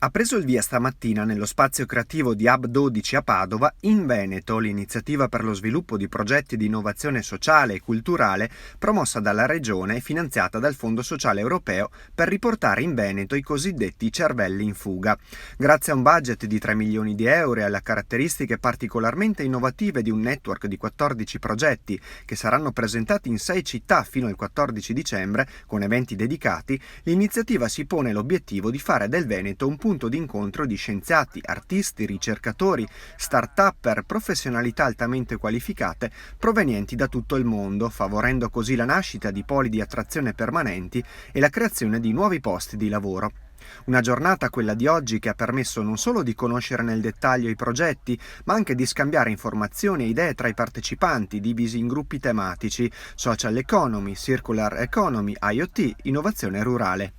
Ha preso il via stamattina nello spazio creativo di Hub 12 a Padova, in Veneto, l'iniziativa per lo sviluppo di progetti di innovazione sociale e culturale promossa dalla Regione e finanziata dal Fondo Sociale Europeo per riportare in Veneto i cosiddetti cervelli in fuga. Grazie a un budget di 3 milioni di euro e alle caratteristiche particolarmente innovative di un network di 14 progetti che saranno presentati in 6 città fino al 14 dicembre, con eventi dedicati, l'iniziativa si pone l'obiettivo di fare del Veneto un punto di incontro di scienziati, artisti, ricercatori, start-upper, professionalità altamente qualificate provenienti da tutto il mondo, favorendo così la nascita di poli di attrazione permanenti e la creazione di nuovi posti di lavoro. Una giornata, quella di oggi, che ha permesso non solo di conoscere nel dettaglio i progetti, ma anche di scambiare informazioni e idee tra i partecipanti, divisi in gruppi tematici: social economy, circular economy, IoT, innovazione rurale.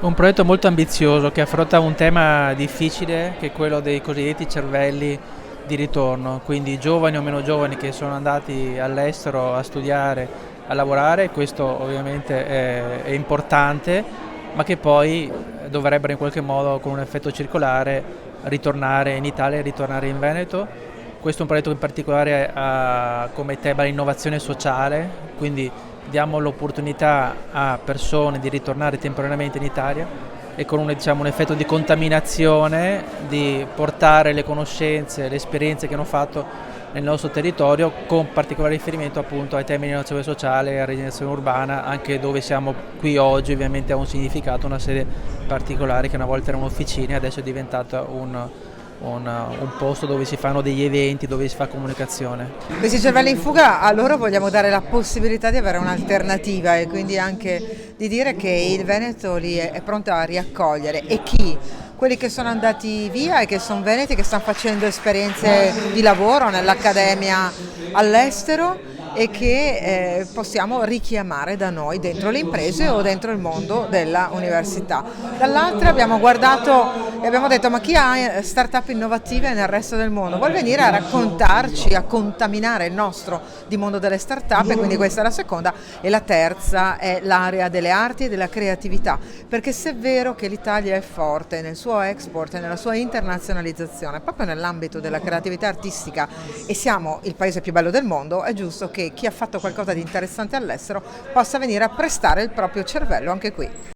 Un progetto molto ambizioso che affronta un tema difficile, che è quello dei cosiddetti cervelli di ritorno, quindi giovani o meno giovani che sono andati all'estero a studiare, a lavorare. Questo ovviamente è importante, ma che poi dovrebbero in qualche modo, con un effetto circolare, ritornare in Italia e ritornare in Veneto. Questo è un progetto in particolare ha come tema l'innovazione sociale, quindi diamo l'opportunità a persone di ritornare temporaneamente in Italia e con un effetto di contaminazione, di portare le conoscenze, le esperienze che hanno fatto nel nostro territorio, con particolare riferimento appunto ai temi di innovazione sociale e a rigenerazione urbana, anche dove siamo qui oggi ovviamente ha un significato, una sede particolare che una volta era un'officina e adesso è diventata un posto dove si fanno degli eventi, dove si fa comunicazione. Questi cervelli in fuga, a loro vogliamo dare la possibilità di avere un'alternativa e quindi anche di dire che il Veneto li è pronto a riaccogliere. E chi? Quelli che sono andati via e che sono veneti, che stanno facendo esperienze di lavoro nell'accademia all'estero e che possiamo richiamare da noi dentro le imprese o dentro il mondo della università. Dall'altra abbiamo guardato e abbiamo detto: ma chi ha start-up innovative nel resto del mondo vuol venire a raccontarci, a contaminare il nostro di mondo delle start-up? E quindi questa è la seconda. E la terza è l'area delle arti e della creatività, perché se è vero che l'Italia è forte nel suo export e nella sua internazionalizzazione proprio nell'ambito della creatività artistica e siamo il paese più bello del mondo, è giusto che chi ha fatto qualcosa di interessante all'estero possa venire a prestare il proprio cervello anche qui.